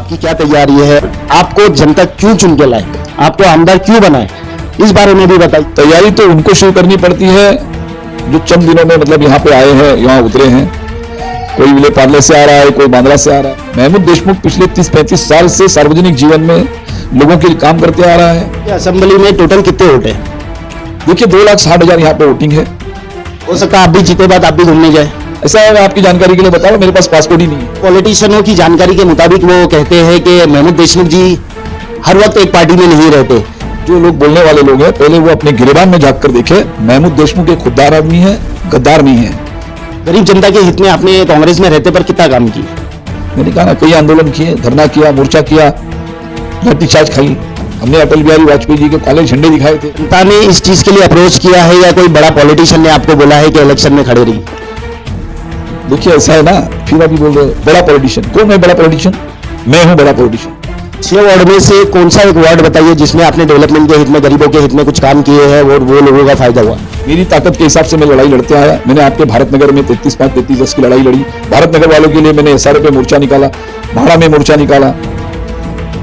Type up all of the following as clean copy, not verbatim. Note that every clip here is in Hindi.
आपकी क्या तैयारी है, आपको जनता क्यों चुन के लाए, आपको आमदार क्यों बनाए, इस बारे में भी बताइए। तैयारी तो उनको शुरू करनी पड़ती है जो चंद दिनों में मतलब यहाँ पे आए हैं, यहाँ उतरे हैं। कोई विले पार्ले से आ रहा है, कोई बांद्रा से आ रहा है। महमूद देशमुख पिछले 30-35 साल से सार्वजनिक जीवन में लोगों के लिए काम करते आ रहा है। असेंबली में टोटल कितने वोट है? देखिए 2,60,000 यहाँ पे वोटिंग है। हो सकता है आप भी जीते बाद आप भी घूमने जाए। ऐसा है, मैं आपकी जानकारी के लिए बता रहा हूँ, मेरे पास पासपोर्ट ही नहीं है। पॉलिटिशियनों की जानकारी के मुताबिक वो कहते हैं कि महमूद देशमुख जी हर वक्त एक पार्टी में नहीं रहते। जो लोग बोलने वाले लोग हैं, पहले वो अपने गिरेबान में झांक कर देखे। महमूद देशमुख एक खुददार आदमी है, गद्दार नहीं है। गरीब जनता के हित में आपने कांग्रेस में रहते पर कितना काम किया? मैंने कहा ना, कई आंदोलन किए, धरना किया, मोर्चा किया, लाठीचार्ज खाई। हमने अटल बिहारी वाजपेयी जी के काले झंडे दिखाए थे। जनता ने इस चीज के लिए अप्रोच किया है या कोई बड़ा पॉलिटिशियन ने आपको बोला है कि इलेक्शन में खड़े रहिए? देखिए ऐसा है ना, फिर अभी बोल रहे हो बड़ा पॉलिटिशियन। कौन है बड़ा पॉलिटिशियन? मैं हूं बड़ा पॉलिटिशियन। 6 वार्ड में से कौन सा एक वार्ड बताइए जिसमें आपने डेवलपमेंट के हित में, गरीबों के हित में कुछ काम किए हैं और वो लोगों का फायदा हुआ? मेरी ताकत के हिसाब से मैं लड़ाई लड़ते आया। मैंने आपके भारत नगर में 33-5, 33-10 की लड़ाई लड़ी। भारत नगर वालों के लिए मैंने SRA पे मोर्चा निकाला, भाड़ा में मोर्चा निकाला।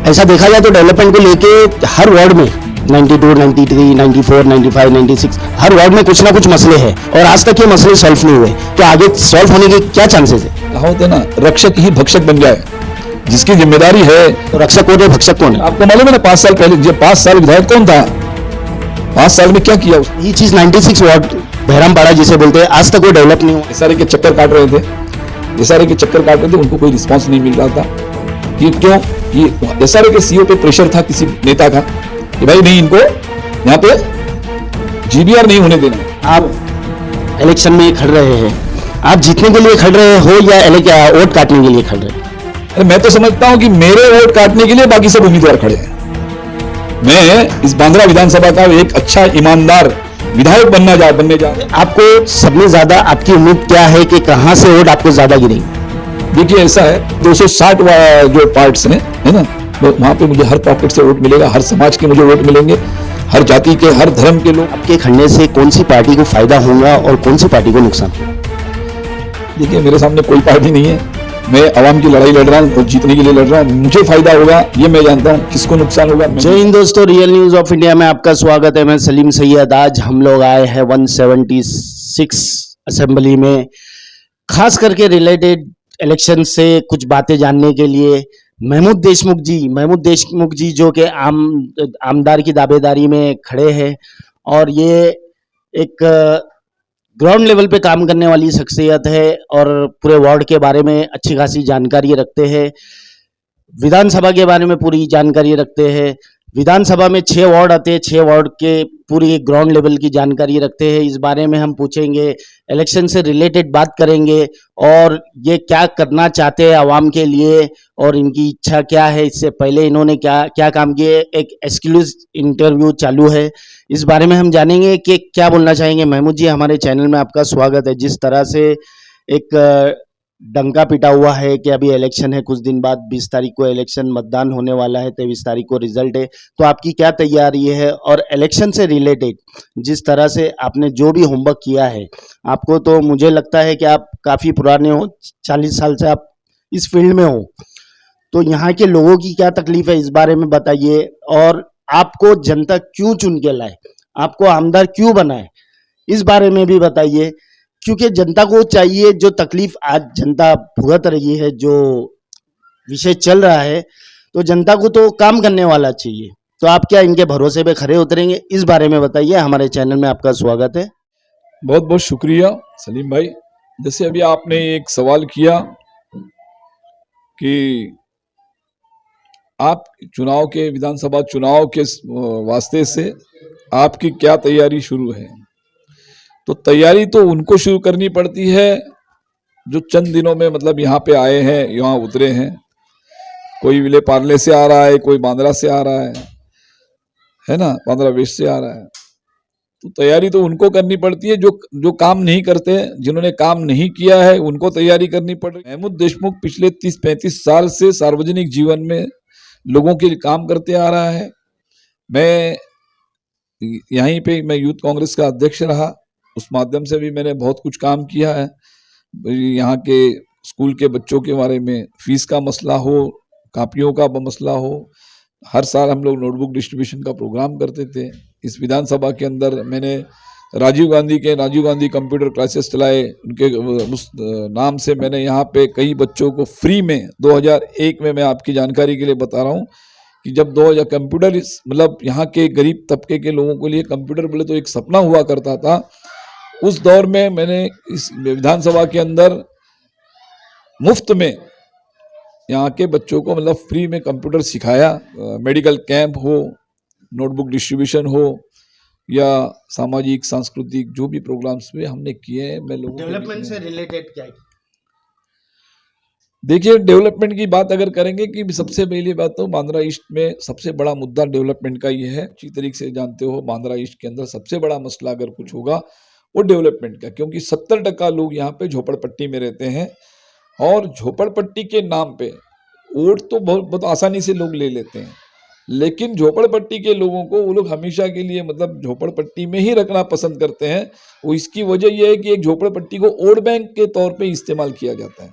ऐसा देखा जाए तो डेवलपमेंट को लेके हर वार्ड में 92, 93, 94, 95, 96 हर वार्ड में कुछ ना कुछ मसले हैं और आज तक ये मसले सॉल्व नहीं हुए। तो आगे सॉल्व होने के क्या चांसेस है? कहावत है ना, रक्षक ही भक्षक बन जाए। जिसकी जिम्मेदारी है, तो रक्षक कौन है, भक्षक कौन है? आपको मालूम है ना, 5 साल पहले जो 5 साल विधायक कौन था? 5 साल में क्या किया उसने? यही चीज 96 वार्ड बहरामपाड़ा जिसे बोलते हैं, आज तक वो डेवलप नहीं हुआ। SRA के चक्कर काट रहे थे, SRA के चक्कर काट रहे थे, उनको कोई रिस्पांस नहीं मिल रहा था। कि क्यों? ये SRA के CEO पे प्रेशर था किसी नेता का कि भाई नहीं, इनको यहाँ पे GBR नहीं होने देना। आप इलेक्शन में खड़ रहे हैं, आप जीतने के लिए खड़ रहे हो या वोट काटने के लिए खड़ रहे हैं? अरे मैं तो समझता हूं कि मेरे वोट काटने के लिए बाकी सब उम्मीदवार खड़े हैं। मैं इस बांद्रा विधानसभा का एक अच्छा ईमानदार विधायक बनने जा आपको सबसे ज्यादा आपकी उम्मीद क्या है कि कहां से वोट आपको ज्यादा गिरेंगे? देखिए ऐसा है, 260 जो पार्ट्स हैं, है ना, वहां पे मुझे हर पॉकेट से वोट मिलेगा, हर समाज के मुझे वोट मिलेंगे, हर जाति के, हर धर्म के लोग। आपके खड़ने से कौन सी पार्टी को फायदा होगा और कौन सी पार्टी को नुकसान? देखिए मेरे सामने कोई पार्टी नहीं है। मैं आवाम की लड़ाई लड़ रहा हूँ और जीतने के लिए लड़ रहा हूँ। मुझे फायदा होगा ये मैं जानता हूँ, किसको नुकसान होगा। जय हिंद दोस्तों, रियल न्यूज ऑफ इंडिया में आपका स्वागत है। मैं सलीम सैयद। आज हम लोग आए हैं 176 असेंबली में, खास करके रिलेटेड इलेक्शन से कुछ बातें जानने के लिए। महमूद देशमुख जी जो कि आमदार की दावेदारी में खड़े हैं और ये एक ग्राउंड लेवल पे काम करने वाली शख्सियत है और पूरे वार्ड के बारे में अच्छी खासी जानकारी रखते हैं, विधानसभा के बारे में पूरी जानकारी रखते हैं। विधानसभा में 6 वार्ड आते हैं, 6 वार्ड के पूरी ग्राउंड लेवल की जानकारी रखते हैं। इस बारे में हम पूछेंगे, इलेक्शन से रिलेटेड बात करेंगे और ये क्या करना चाहते हैं आवाम के लिए और इनकी इच्छा क्या है, इससे पहले इन्होंने क्या क्या काम किए। एक एक्सक्लूसिव इंटरव्यू चालू है, इस बारे में हम जानेंगे कि क्या बोलना चाहेंगे। महमूद जी, हमारे चैनल में आपका स्वागत है। जिस तरह से एक डंका पिटा हुआ है कि अभी इलेक्शन है, कुछ दिन बाद 20 तारीख को इलेक्शन, मतदान होने वाला है, 23 तारीख को रिजल्ट है, तो आपकी क्या तैयारी है? और इलेक्शन से रिलेटेड जिस तरह से आपने जो भी होमवर्क किया है, आपको तो मुझे लगता है कि आप काफ़ी पुराने हो, 40 साल से आप इस फील्ड में हो, तो यहाँ के लोगों की क्या तकलीफ है इस बारे में बताइए। और आपको जनता क्यों चुन के लाए, आपको आमदार क्यों बनाए, इस बारे में भी बताइए। क्योंकि जनता को चाहिए, जो तकलीफ आज जनता भुगत रही है, जो विषय चल रहा है, तो जनता को तो काम करने वाला चाहिए। तो आप क्या इनके भरोसे पे खरे उतरेंगे, इस बारे में बताइए। हमारे चैनल में आपका स्वागत है। बहुत बहुत शुक्रिया सलीम भाई। जैसे अभी आपने एक सवाल किया कि आप चुनाव के, विधानसभा चुनाव के वास्ते से आपकी क्या तैयारी शुरू है, तो तैयारी तो उनको शुरू करनी पड़ती है जो चंद दिनों में मतलब यहाँ पे आए हैं, यहाँ उतरे हैं। कोई विले पार्ले से आ रहा है, कोई बांद्रा से आ रहा है ना, बांद्रा वेस्ट से आ रहा है। तो तैयारी तो उनको करनी पड़ती है जो काम नहीं करते, जिन्होंने काम नहीं किया है, उनको तैयारी करनी पड़ रही है। महमूद देशमुख पिछले 30-35 साल से सार्वजनिक जीवन में लोगों के लिए काम करते आ रहा है। मैं यहीं पे मैं यूथ कांग्रेस का अध्यक्ष रहा, उस माध्यम से भी मैंने बहुत कुछ काम किया है। यहाँ के स्कूल के बच्चों के बारे में, फीस का मसला हो, कापियों का मसला हो, हर साल हम लोग नोटबुक डिस्ट्रीब्यूशन का प्रोग्राम करते थे। इस विधानसभा के अंदर मैंने राजीव गांधी कंप्यूटर क्लासेस चलाए, उनके उस नाम से मैंने यहाँ पे कई बच्चों को फ्री में 2001 में, मैं आपकी जानकारी के लिए बता रहा हूँ कि जब 2000 कंप्यूटर मतलब यहाँ के गरीब तबके के लोगों के लिए कंप्यूटर बोले तो एक सपना हुआ करता था, उस दौर में मैंने इस विधानसभा के अंदर मुफ्त में यहाँ के बच्चों को मतलब फ्री में कंप्यूटर सिखाया। मेडिकल कैंप हो, नोटबुक डिस्ट्रीब्यूशन हो या सामाजिक सांस्कृतिक जो भी प्रोग्राम्स हुए हमने किए हैं। मैं लोगों डेवलपमेंट से रिलेटेड क्या है? देखिए, डेवलपमेंट की बात अगर करेंगे कि सबसे पहली बात तो बांद्रा ईस्ट में सबसे बड़ा मुद्दा डेवलपमेंट का ये है। अच्छी तरीके से जानते हो बांद्रा ईस्ट के अंदर सबसे बड़ा मसला अगर कुछ होगा वो डेवलपमेंट का, क्योंकि 70% लोग यहाँ पे झोपड़पट्टी में रहते हैं और झोपड़पट्टी के नाम पे वोट तो बहुत आसानी से लोग ले लेते हैं, लेकिन झोपड़पट्टी के लोगों को वो लोग हमेशा के लिए मतलब झोपड़पट्टी में ही रखना पसंद करते हैं। वो इसकी वजह यह है कि एक झोपड़पट्टी को वोट बैंक के तौर पे इस्तेमाल किया जाता है,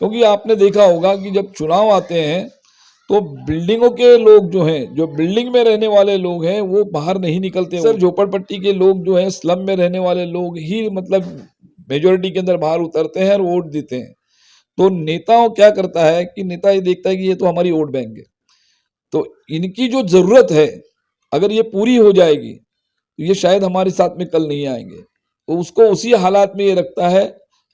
क्योंकि आपने देखा होगा कि जब चुनाव आते हैं तो बिल्डिंगों के लोग जो हैं, जो बिल्डिंग में रहने वाले लोग हैं वो बाहर नहीं निकलते। सर झोपड़पट्टी के लोग जो हैं, स्लम में रहने वाले लोग ही मतलब मेजोरिटी के अंदर बाहर उतरते हैं और वोट देते हैं। तो नेताओं क्या करता है कि नेता ये देखता है कि ये तो हमारी वोट बैंक है, तो इनकी जो जरूरत है अगर ये पूरी हो जाएगी तो ये शायद हमारे साथ में कल नहीं आएंगे, तो उसको उसी हालात में ये रखता है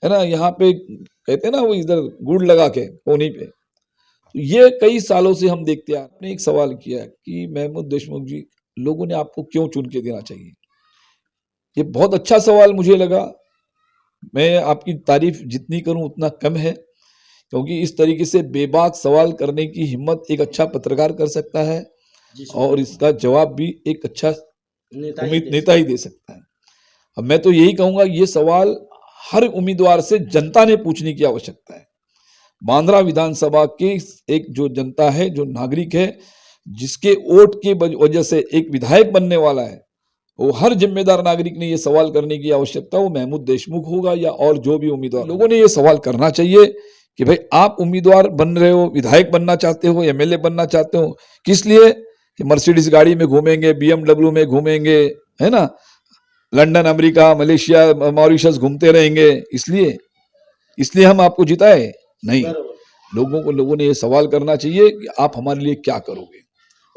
ना। यहाँ पे कहते हैं ना वो इधर गुड़ लगा के कोनी पे, तो ये कई सालों से हम देखते हैं। आपने एक सवाल किया कि महमूद देशमुख जी, लोगों ने आपको क्यों चुन के देना चाहिए, ये बहुत अच्छा सवाल मुझे लगा। मैं आपकी तारीफ जितनी करूं उतना कम है, क्योंकि इस तरीके से बेबाक सवाल करने की हिम्मत एक अच्छा पत्रकार कर सकता है और इसका जवाब भी एक अच्छा नेता ही दे सकता है। अब मैं तो यही कहूंगा ये सवाल हर उम्मीदवार से जनता ने पूछने की आवश्यकता है। बांद्रा विधानसभा के एक जो जनता है, जो नागरिक है, जिसके वोट की वजह से एक विधायक बनने वाला है, वो हर जिम्मेदार नागरिक ने ये सवाल करने की आवश्यकता, वो महमूद देशमुख होगा या और जो भी उम्मीदवार, लोगों ने ये सवाल करना चाहिए कि भाई आप उम्मीदवार बन रहे हो, विधायक बनना चाहते हो, एमएलए बनना चाहते हो, किस लिए? कि मर्सिडीज गाड़ी में घूमेंगे, बीएमडब्ल्यू में घूमेंगे, है ना, लंदन, अमेरिका, मलेशिया, मॉरिशस घूमते रहेंगे, इसलिए हम आपको जिताए? नहीं, लोगों ने ये सवाल करना चाहिए कि आप हमारे लिए क्या करोगे।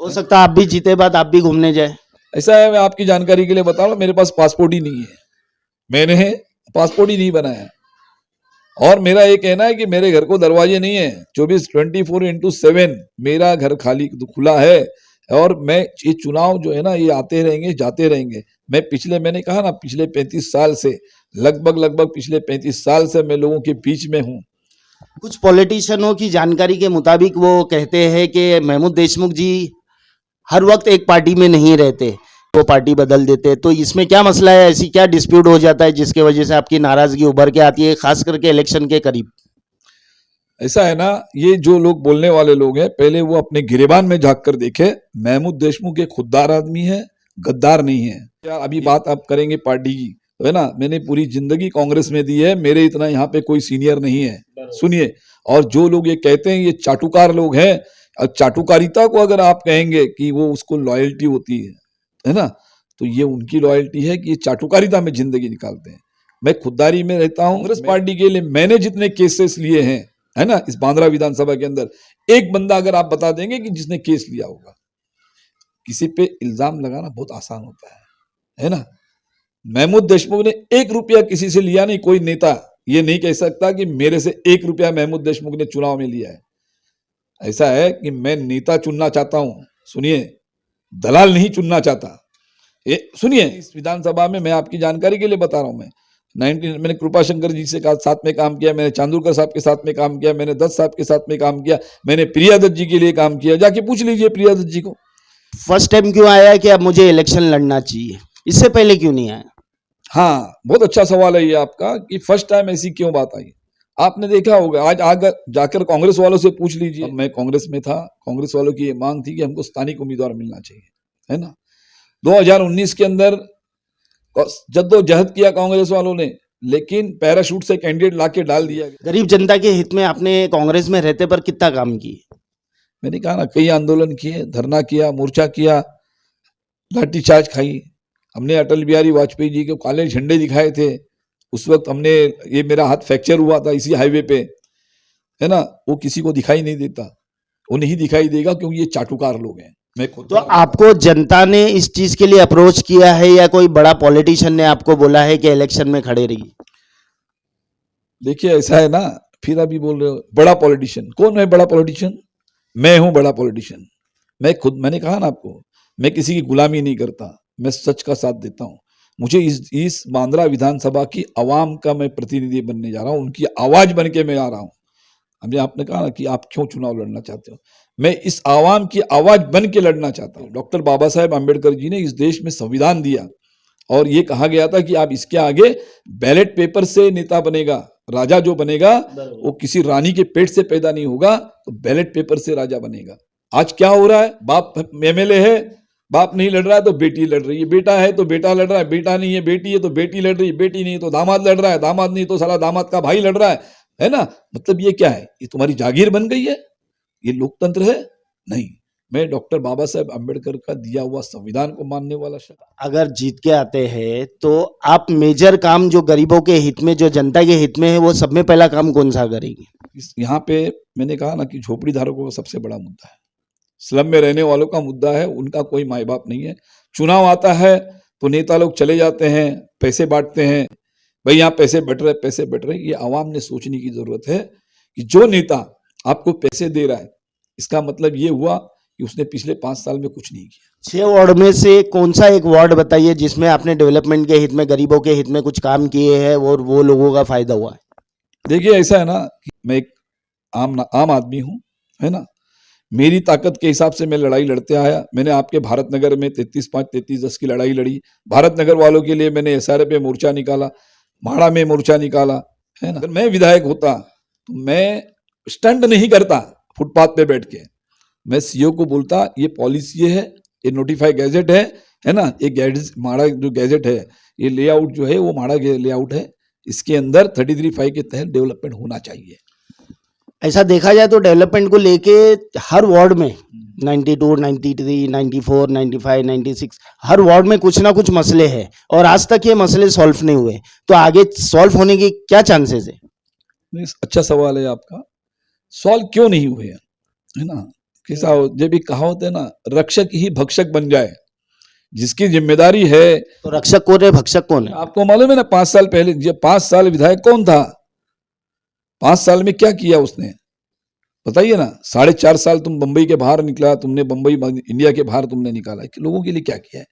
हो सकता है आप भी जीते बाद आप भी घूमने जाए। ऐसा है, मैं आपकी जानकारी के लिए बता रहा हूँ, मेरे पास पासपोर्ट ही नहीं है, मैंने पासपोर्ट ही नहीं बनाया, और मेरा ये कहना है कि मेरे घर को दरवाजे नहीं है, 24/7 मेरा घर खाली खुला है, और मैं ये चुनाव जो है ना ये आते रहेंगे जाते रहेंगे। मैंने कहा ना पिछले 35 साल से लगभग पिछले 35 साल से मैं लोगों के बीच में हूँ। कुछ पॉलिटिशियनों की जानकारी के मुताबिक वो कहते हैं कि महमूद देशमुख जी हर वक्त एक पार्टी में नहीं रहते, वो पार्टी बदल देते, तो इसमें क्या मसला है? ऐसी क्या डिस्प्यूट हो जाता है जिसके वजह से आपकी नाराजगी उभर के आती है, खास करके इलेक्शन के करीब? ऐसा है ना, ये जो लोग बोलने वाले लोग हैं, पहले वो अपने गिरेबान में झांक कर देखे। महमूद देशमुख एक खुददार आदमी है, गद्दार नहीं है। क्या अभी बात आप करेंगे पार्टी की, तो है ना, मैंने पूरी जिंदगी कांग्रेस में दी है, मेरे इतना यहाँ पे कोई सीनियर नहीं है। सुनिए, और जो लोग ये कहते हैं ये चाटुकार लोग हैं, और चाटुकारिता को अगर आप कहेंगे कि वो उसको लॉयल्टी होती है ना, तो ये उनकी लॉयल्टी है कि ये चाटुकारिता में जिंदगी निकालते हैं। मैं खुददारी में रहता हूँ। कांग्रेस पार्टी के लिए मैंने जितने केसेस लिए हैं, है ना, इस बांद्रा विधानसभा के अंदर, एक बंदा अगर आप बता देंगे कि जिसने केस लिया होगा। किसी पे इल्जाम लगाना बहुत आसान होता है ना। महमूद देशमुख ने 1 रुपया किसी से लिया नहीं। कोई नेता ये नहीं कह सकता कि मेरे से 1 रुपया महमूद देशमुख ने चुनाव में लिया है। ऐसा है कि मैं नेता चुनना चाहता हूं, सुनिए, दलाल नहीं चुनना चाहता। सुनिए, इस विधानसभा में मैं आपकी जानकारी के लिए बता रहा हूं, मैंने कृपा शंकर जी से साथ में काम किया, मैंने चांदुरकर साहब के साथ में काम किया, मैंने दत्त साहब के साथ में काम किया, मैंने प्रिया दत्त जी के लिए काम किया। जाके पूछ लीजिए प्रिया दत्त जी को। फर्स्ट टाइम क्यों आया कि अब मुझे इलेक्शन लड़ना चाहिए, इससे पहले क्यों नहीं आया? हाँ, बहुत अच्छा सवाल है ये आपका कि फर्स्ट टाइम ऐसी क्यों बात आई। आपने देखा होगा, आज आकर जाकर कांग्रेस वालों से पूछ लीजिए। मैं कांग्रेस में था, कांग्रेस वालों की ये मांग थी कि हमको स्थानिक उम्मीदवार मिलना चाहिए, है ना। 2019 के अंदर जद्दोजहद किया कांग्रेस वालों ने, लेकिन पैराशूट से कैंडिडेट लाके डाल दिया। गरीब जनता के हित में आपने कांग्रेस में रहते पर कितना काम किए? मैंने कहा ना, कई आंदोलन किए, धरना किया, मोर्चा किया, लाठीचार्ज खाई। हमने अटल बिहारी वाजपेयी जी के काले झंडे दिखाए थे। उस वक्त हमने, ये मेरा हाथ फ्रैक्चर हुआ था इसी हाईवे पे, है ना, वो किसी को दिखाई नहीं देता, वो नहीं दिखाई देगा क्योंकि ये चाटुकार लोग हैं। मैं खुद तो आपको जनता ने इस चीज के लिए अप्रोच किया है या कोई बड़ा पॉलिटिशियन ने आपको बोला है कि इलेक्शन में खड़े रहिए? देखिए ऐसा है ना, फिर अभी बोल रहे हो बड़ा पॉलिटिशियन, कौन है बड़ा पॉलिटिशियन? मैं हूं बड़ा पॉलिटिशियन। मैं खुद, मैंने कहा ना आपको, मैं किसी की गुलामी नहीं करता, मैं सच का साथ देता हूं। मुझे इस बांद्रा विधानसभा की आवाम का मैं प्रतिनिधि बनने जा रहा हूं, उनकी आवाज बन के मैं आ रहा हूं। अभी आपने कहा ना कि आप क्यों चुनाव लड़ना चाहते हो, मैं इस आवाम की आवाज बन के लड़ना चाहता हूं। डॉक्टर बाबा साहेब आम्बेडकर जी ने इस देश में संविधान दिया और ये कहा गया था कि आप इसके आगे बैलेट पेपर से नेता बनेगा, राजा जो बनेगा वो किसी रानी के पेट से पैदा नहीं होगा, तो बैलेट पेपर से राजा बनेगा। आज क्या हो रहा है, बाप एमएलए है, बाप नहीं लड़ रहा है तो बेटी लड़ रही है, बेटा है तो बेटा लड़ रहा है, बेटा नहीं है बेटी है तो बेटी लड़ रही है, बेटी नहीं है तो दामाद लड़ रहा है, दामाद नहीं तो साला दामाद का भाई लड़ रहा है ना। मतलब ये क्या है, ये तुम्हारी जागीर बन गई है, ये लोकतंत्र है? नहीं, मैं डॉक्टर बाबा साहेब अम्बेडकर का दिया हुआ संविधान को मानने वाला शख्स। अगर जीत के आते हैं तो आप मेजर काम जो गरीबों के हित में, जो जनता के हित में है, वो सब में पहला काम कौन सा करेंगे? यहाँ पे मैंने कहा ना कि झोपड़ी धारकों का सबसे बड़ा मुद्दा है, स्लम में रहने वालों का मुद्दा है, उनका कोई माई बाप नहीं है। चुनाव आता है तो नेता लोग चले जाते हैं, पैसे बांटते हैं, भाई यहाँ पैसे बट रहे, पैसे बट रहे। ये आवाम ने सोचने की जरूरत है कि जो नेता आपको पैसे दे रहा है, इसका मतलब ये हुआ कि उसने पिछले 5 साल में कुछ नहीं किया। 6 वार्ड में से कौन सा एक वार्ड बताइए जिसमें आपने डेवलपमेंट के हित में, गरीबों के हित में कुछ काम किए हैं और वो लोगों का फायदा हुआ है? देखिए ऐसा है ना कि मैं एक आम आदमी हूँ, है ना, मेरी ताकत के हिसाब से मैं लड़ाई लड़ते आया। मैंने आपके भारत नगर में 33-5 33-10 की लड़ाई लड़ी। भारत नगर वालों के लिए मैंने एसआरए पे मोर्चा निकाला, माड़ा में मोर्चा निकाला, है ना। अगर मैं विधायक होता तो मैं स्टंट नहीं करता फुटपाथ पे बैठ के, मैं सीओ को बोलता ये पॉलिसी है, ये नोटिफाई गैजेट है ना, ये गैजेट माड़ा जो गैजेट है, ये लेआउट जो है वो माड़ा लेआउट है, इसके अंदर 33(5) के तहत डेवलपमेंट होना चाहिए। ऐसा देखा जाए तो डेवलपमेंट को लेके हर वार्ड में 92, 93, 94, 95, 96 हर वार्ड में कुछ ना कुछ मसले हैं और आज तक ये मसले सॉल्व नहीं हुए, तो आगे सॉल्व होने की क्या चांसेस है? नहीं, अच्छा सवाल है आपका। सॉल्व क्यों नहीं हुए, है ना। कैसा हो, जब भी कहावत है ना, रक्षक ही भक्षक बन जाए, जिसकी जिम्मेदारी है। तो रक्षक कौन है, भक्षक कौन है? आपको मालूम है ना, 5 साल पहले, जब 5 साल विधायक कौन था, 5 साल में क्या किया उसने, बताइए ना। 4.5 साल तुम बंबई के बाहर निकला, तुमने बंबई इंडिया के बाहर तुमने निकाला है, कि लोगों के लिए क्या किया है?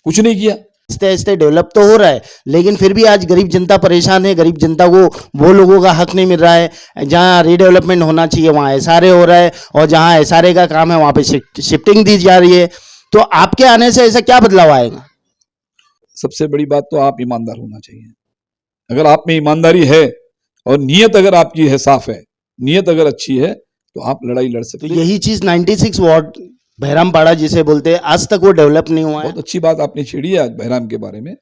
कुछ नहीं किया। आहिस्ते आहिस्ते डेवलप तो हो रहा है, लेकिन फिर भी आज गरीब जनता परेशान है। गरीब जनता को वो लोगों का हक नहीं मिल रहा है। जहाँ रीडेवलपमेंट होना चाहिए वहाँ एसआरए हो रहा है, और जहाँ एसआरए का काम है वहाँ पे शिफ्टिंग दी जा रही है। तो आपके आने से ऐसा क्या बदलाव आएगा? सबसे बड़ी बात तो आप ईमानदार होना चाहिए। अगर आप में ईमानदारी है और नीयत अगर आपकी है, साफ है, नीयत अगर अच्छी है, तो आप लड़ाई लड़ सकते तो हैं। यही चीज 96 वार्ड बहरामपाड़ा जिसे बोलते हैं, आज तक वो डेवलप नहीं हुआ है। बहुत अच्छी बात आपने छेड़ी है आज बहराम के बारे में।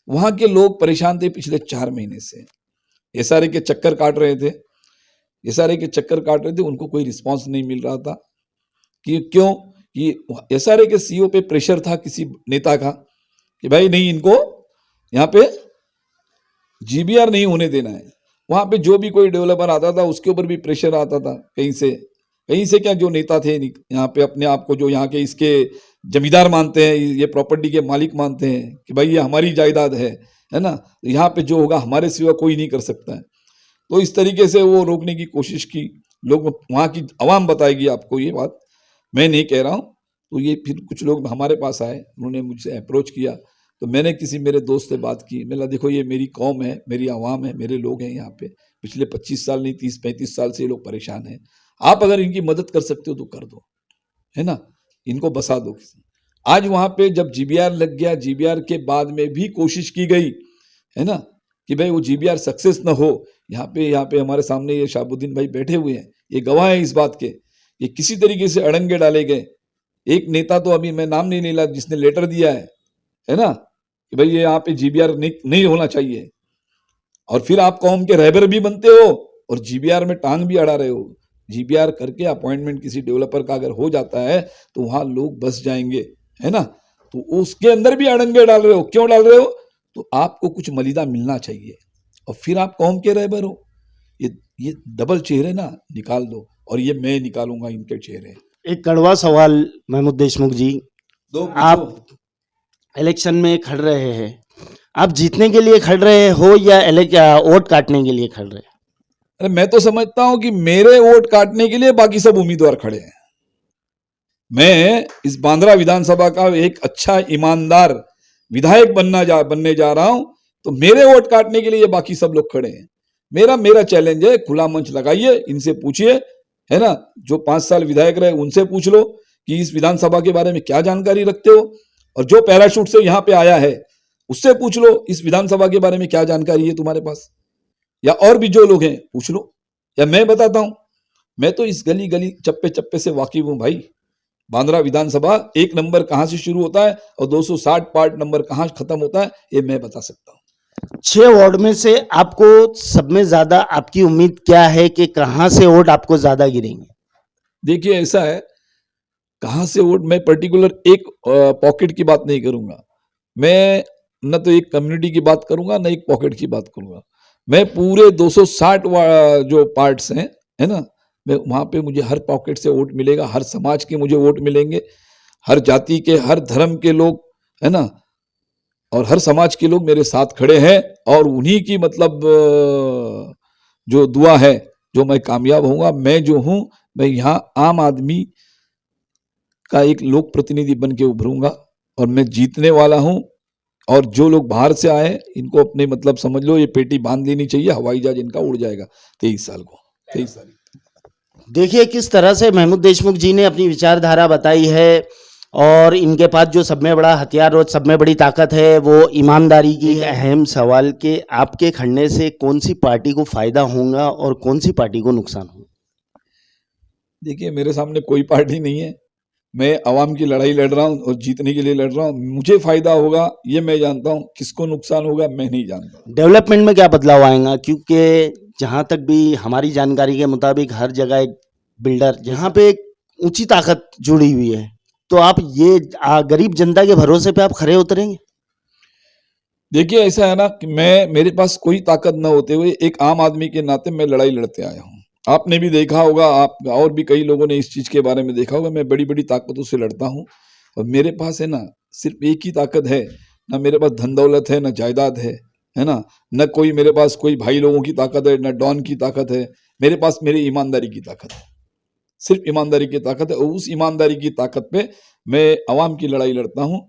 वहां के लोग परेशान थे पिछले 4 महीने से, एसआरए के चक्कर काट रहे थे, एसआरए के चक्कर काट रहे थे, उनको कोई रिस्पांस नहीं मिल रहा था। कि क्यों? कि एसआरए के सीईओ पे प्रेशर था किसी नेता का कि भाई नहीं, इनको यहाँ पे जीबीआर नहीं होने देना है। वहां पे जो भी कोई डेवलपर आता था उसके ऊपर भी प्रेशर आता था कहीं से क्या, जो नेता थे यहाँ पे अपने आप को जो यहाँ के इसके जमींदार मानते हैं, ये प्रॉपर्टी के मालिक मानते हैं कि भाई ये हमारी जायदाद है ना, यहाँ पे जो होगा हमारे सिवा कोई नहीं कर सकता है। तो इस तरीके से वो रोकने की कोशिश की। लोग, वहाँ की आवाम बताएगी आपको ये बात, मैं नहीं कह रहा हूँ। तो ये फिर कुछ लोग हमारे पास आए, उन्होंने मुझसे अप्रोच किया, तो मैंने किसी मेरे दोस्त से बात की। मैंने देखो ये मेरी कौम है, मेरी आवाम है, मेरे लोग हैं यहाँ पे, पिछले 25 साल नहीं 30-35 साल से ये लोग परेशान हैं। आप अगर इनकी मदद कर सकते हो तो कर दो, है ना, इनको बसा दो किसी। आज वहां पे जब जीबीआर लग गया, जीबीआर के बाद में भी कोशिश की गई, है ना, कि भाई वो जीबीआर सक्सेस ना हो। यहाँ पे हमारे सामने ये शाहबुद्दीन भाई बैठे हुए हैं, ये गवाह है इस बात के, ये किसी तरीके से अड़ंगे डाले गए। एक नेता तो अभी मैं नाम नहीं ला, जिसने लेटर दिया है ना, कि भाई ये यहाँ पे जीबीआर नहीं होना चाहिए, और फिर आप कौम के रहबर भी बनते हो और जीबीआर में टांग भी अड़ा रहे हो। GBR करके अपॉइंटमेंट किसी डेवलपर का अगर हो जाता है तो वहां लोग बस जाएंगे, है ना। तो उसके अंदर भी अड़ंगे डाल रहे हो, क्यों डाल रहे हो? तो आपको कुछ मलिदा मिलना चाहिए और फिर आप कौम के रहबर हो। ये डबल चेहरे ना निकाल दो, और ये मैं निकालूंगा इनके चेहरे। एक कड़वा सवाल महमूद देशमुख जी, दो आप पूछो। इलेक्शन में खड़ रहे हैं, आप जीतने के लिए खड़ रहे हो या वोट काटने के लिए खड़ रहे हैं? अरे मैं तो समझता हूं कि मेरे वोट काटने के लिए बाकी सब उम्मीदवार खड़े हैं। मैं इस बांद्रा विधानसभा का एक अच्छा ईमानदार विधायक बनने जा रहा हूं, तो मेरे वोट काटने के लिए बाकी सब लोग खड़े हैं। मेरा चैलेंज है, खुला मंच लगाइए, इनसे पूछिए, है ना, जो 5 साल विधायक रहे उनसे पूछ लो कि इस विधानसभा के बारे में क्या जानकारी रखते हो, और जो पैराशूट से यहाँ पे आया है उससे पूछ लो इस विधानसभा के बारे में क्या जानकारी है तुम्हारे पास, या और भी जो लोग हैं पूछ लो, या मैं बताता हूं। मैं तो इस गली गली चप्पे चप्पे से वाकिफ हूं भाई। बांद्रा विधानसभा 1 नंबर कहां से शुरू होता है और 260 पार्ट नंबर कहां खत्म होता है, ये मैं बता सकता हूं। 6 वार्ड में से आपको सब में ज्यादा आपकी उम्मीद क्या है कि कहां से वोट आपको ज्यादा गिरेंगे? देखिए ऐसा है, कहां से वोट, मैं पर्टिकुलर एक पॉकेट की बात नहीं करूंगा। मैं न तो एक कम्युनिटी की बात करूंगा, न एक पॉकेट की बात करूंगा। मैं पूरे 260 जो पार्ट्स हैं, है ना, मैं वहां पे मुझे हर पॉकेट से वोट मिलेगा, हर समाज के मुझे वोट मिलेंगे, हर जाति के, हर धर्म के लोग, है ना, और हर समाज के लोग मेरे साथ खड़े हैं, और उन्हीं की मतलब जो दुआ है, जो मैं कामयाब होऊंगा। मैं जो हूं, मैं यहाँ आम आदमी का एक लोक प्रतिनिधि बन के उभरूंगा, और मैं जीतने वाला हूं। और जो लोग बाहर से आए, इनको अपने मतलब समझ लो, ये पेटी बांध लेनी चाहिए, हवाई जहाज इनका उड़ जाएगा 23 साल को, 23 साल। देखिए किस तरह से महमूद देशमुख जी ने अपनी विचारधारा बताई है, और इनके पास जो सब में बड़ा हथियार और सब में बड़ी ताकत है वो ईमानदारी की है। अहम सवाल के आपके खड़ने से कौन सी पार्टी को फायदा होगा और कौन सी पार्टी को नुकसान होगा? देखिए मेरे सामने कोई पार्टी नहीं है, मैं आवाम की लड़ाई लड़ रहा हूं और जीतने के लिए लड़ रहा हूं। मुझे फायदा होगा ये मैं जानता हूं, किसको नुकसान होगा मैं नहीं जानता। डेवलपमेंट में क्या बदलाव आएगा? क्योंकि जहां तक भी हमारी जानकारी के मुताबिक हर जगह एक बिल्डर, जहां पे एक ऊंची ताकत जुड़ी हुई है, तो आप ये गरीब जनता के भरोसे पे आप खरे उतरेंगे? देखिए ऐसा है ना कि मेरे पास कोई ताकत न होते हुए एक आम आदमी के नाते मैं लड़ाई लड़ते आया हूँ। आपने भी देखा होगा, आप और भी कई लोगों ने इस चीज के बारे में देखा होगा, मैं बड़ी बड़ी ताकतों से लड़ता हूँ। और मेरे पास है ना सिर्फ एक ही ताकत है, ना मेरे पास धन दौलत है, ना जायदाद है ना, न कोई मेरे पास कोई भाई लोगों की ताकत है, न डॉन की ताकत है। मेरे पास मेरी ईमानदारी की ताकत है, सिर्फ ईमानदारी की ताकत है, और उस ईमानदारी की ताकत पे मैं अवाम की लड़ाई लड़ता हूँ,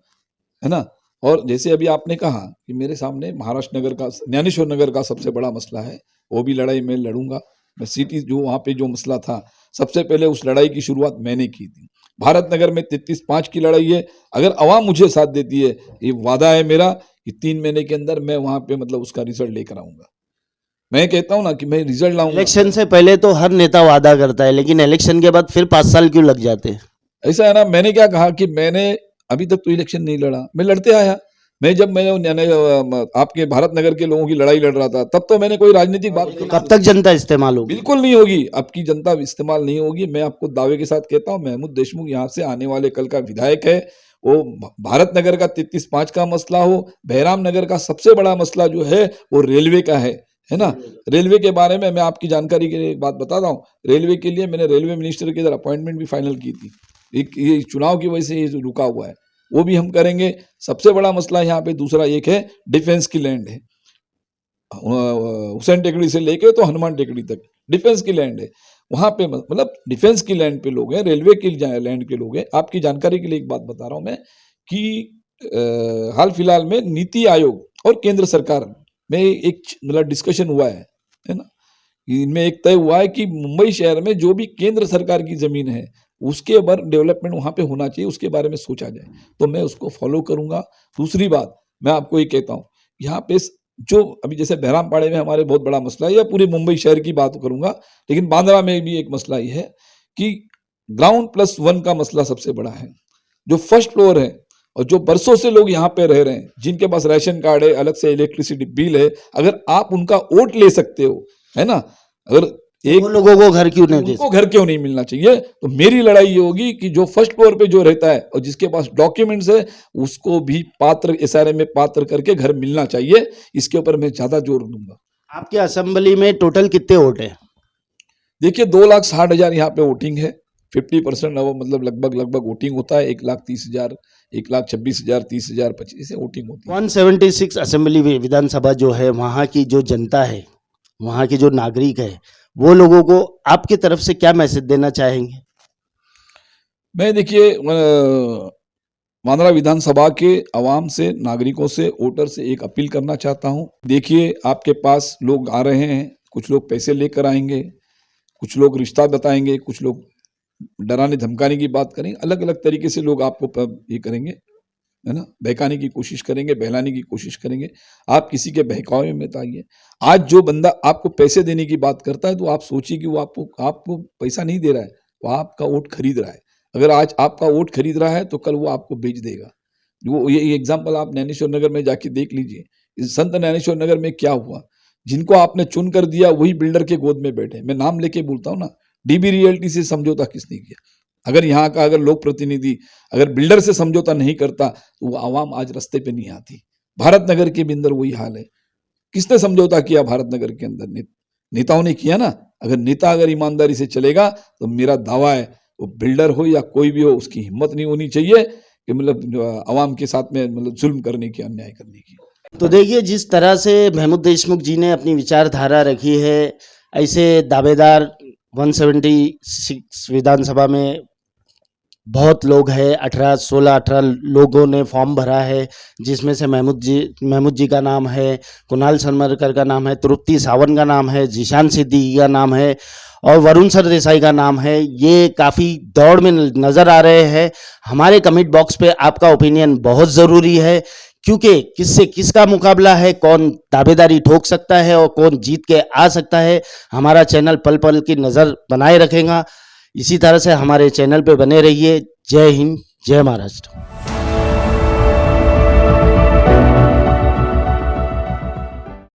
है ना। और जैसे अभी आपने कहा कि मेरे सामने महाराष्ट्र नगर का, ज्ञानेश्वर नगर का सबसे बड़ा मसला है, वो भी लड़ाई मैं लड़ूंगा। मैं सिटी जो वहाँ पे जो मसला था, सबसे पहले उस लड़ाई की शुरुआत मैंने की थी। भारत नगर में 33-5 की लड़ाई है, अगर अवाम मुझे साथ देती है, ये वादा है मेरा कि 3 महीने के अंदर मैं वहाँ पे मतलब उसका रिजल्ट लेकर आऊंगा। मैं कहता हूँ ना कि मैं रिजल्ट लाऊंगा। इलेक्शन से पहले तो हर नेता वादा करता है, लेकिन इलेक्शन के बाद फिर 5 साल क्यों लग जाते हैं? ऐसा है ना, मैंने क्या कहा कि मैंने अभी तक तो इलेक्शन नहीं लड़ा, मैं लड़ते आया। मैं आपके भारत नगर के लोगों की लड़ाई लड़ रहा था, तब तो मैंने कोई राजनीतिक बात तो कब तक जनता इस्तेमाल होगी? बिल्कुल नहीं होगी। अब की जनता इस्तेमाल नहीं होगी। मैं आपको दावे के साथ कहता हूं, महमूद देशमुख यहाँ से आने वाले कल का विधायक है। वो भारत नगर का 33-5 का मसला हो, बहराम नगर का सबसे बड़ा मसला जो है वो रेलवे का है ना। रेलवे के बारे में मैं आपकी जानकारी के लिए एक बात बताता हूँ। रेलवे के लिए मैंने रेलवे मिनिस्टर की अपॉइंटमेंट भी फाइनल की थी। ये चुनाव की वजह से ये रुका हुआ है, वो भी हम करेंगे। सबसे बड़ा मसला यहाँ पे दूसरा एक है, डिफेंस की लैंड है। हुसैन टेकड़ी से लेके तो हनुमान टेकड़ी तक डिफेंस की लैंड है। वहां पे मतलब डिफेंस की लैंड पे लोग हैं, रेलवे की लैंड के लोग हैं। आपकी जानकारी के लिए एक बात बता रहा हूं मैं कि हाल फिलहाल में नीति आयोग और केंद्र सरकार में एक मतलब डिस्कशन हुआ है ना। इनमें एक तय हुआ है कि मुंबई शहर में जो भी केंद्र सरकार की जमीन है उसके ऊपर डेवलपमेंट वहां पे होना चाहिए, उसके बारे में सोचा जाए, तो मैं उसको फॉलो करूंगा। दूसरी बात मैं आपको ये कहता हूँ, यहाँ पे जो अभी जैसे बहरामपाड़े में हमारे बहुत बड़ा मसला है, या पूरे मुंबई शहर की बात करूंगा, लेकिन बांद्रा में भी एक मसला ये है कि ग्राउंड प्लस 1 का मसला सबसे बड़ा है। जो फर्स्ट फ्लोर है और जो बरसों से लोग यहाँ पे रह रहे हैं, जिनके पास राशन कार्ड है, अलग से इलेक्ट्रिसिटी बिल है, अगर आप उनका वोट ले सकते हो, है ना, अगर एक वो लोगों को घर क्यों नहीं दे उनको घर क्यों नहीं मिलना चाहिए? तो मेरी लड़ाई ये होगी कि जो फर्स्ट फ्लोर पे जो रहता है और जिसके पास डॉक्यूमेंट्स है, उसको भी पात्र एसआरए में पात्र करके घर मिलना चाहिए। इसके ऊपर मैं ज्यादा जोर दूंगा। आपके असेंबली में टोटल कितने वोट है? देखिए 2,60,000 यहाँ पे वोटिंग है। 50% मतलब लगभग वोटिंग होता है। 1,30,000, 1,26,000, 30,000, 25 वोटिंग होती है। 176 असेंबली विधानसभा जो है, वहाँ की जो जनता है, वहाँ के जो नागरिक है, वो लोगों को आपकी तरफ से क्या मैसेज देना चाहेंगे? मैं देखिए मांदड़ा विधानसभा के अवाम से, नागरिकों से, वोटर से एक अपील करना चाहता हूं। देखिए आपके पास लोग आ रहे हैं, कुछ लोग पैसे लेकर आएंगे, कुछ लोग रिश्ता बताएंगे, कुछ लोग डराने धमकाने की बात करेंगे। अलग अलग तरीके से लोग आपको ये करेंगे, है ना, बहकाने की कोशिश करेंगे, बहलाने की कोशिश करेंगे। आप किसी के बहकावे में मत आइए। आज जो बंदा आपको पैसे देने की बात करता है, तो आप सोचिए कि वो आपको पैसा नहीं दे रहा है, वो आपका वोट खरीद रहा है। अगर आज आपका वोट खरीद रहा है तो कल वो आपको बेच देगा। वो ये एग्जाम्पल आप नैनेश्वर नगर में जाके देख लीजिए। इस संत नैनेश्वर नगर में क्या हुआ? जिनको आपने चुन कर दिया वही बिल्डर के गोद में बैठे। मैं नाम लेके बोलता हूँ ना, डीबी रियल्टी से समझौता किसने किया? अगर यहाँ का अगर लोक प्रतिनिधि अगर बिल्डर से समझौता नहीं करता तो वो आवाम आज रास्ते पे नहीं आती। भारत नगर के भी अंदर वही हाल है। किसने समझौता किया भारत नगर के अंदर? नेताओं ने किया ना। अगर नेता अगर ईमानदारी से चलेगा तो मेरा दावा है, वो बिल्डर हो या कोई भी हो, उसकी हिम्मत नहीं होनी चाहिए कि मतलब आवाम के साथ में मतलब जुल्म करने की, अन्याय करने की। तो देखिए, जिस तरह से महमूद देशमुख जी ने अपनी विचारधारा रखी है, ऐसे दावेदार 176 विधानसभा में बहुत लोग हैं। 18 लोगों ने फॉर्म भरा है, जिसमें से महमूद जी का नाम है, कुणाल सरमरकर का नाम है, तृप्ति सावंत का नाम है, जीशान सिद्दीकी का नाम है और वरुण सरदेसाई का नाम है। ये काफ़ी दौड़ में नज़र आ रहे हैं। हमारे कमेंट बॉक्स पे आपका ओपिनियन बहुत ज़रूरी है, क्योंकि किससे किसका मुकाबला है, कौन दावेदारी ठोक सकता है और कौन जीत के आ सकता है, हमारा चैनल पल पल की नज़र बनाए रखेगा। इसी तरह से हमारे चैनल पे बने रहिए। जय हिंद, जय महाराष्ट्र।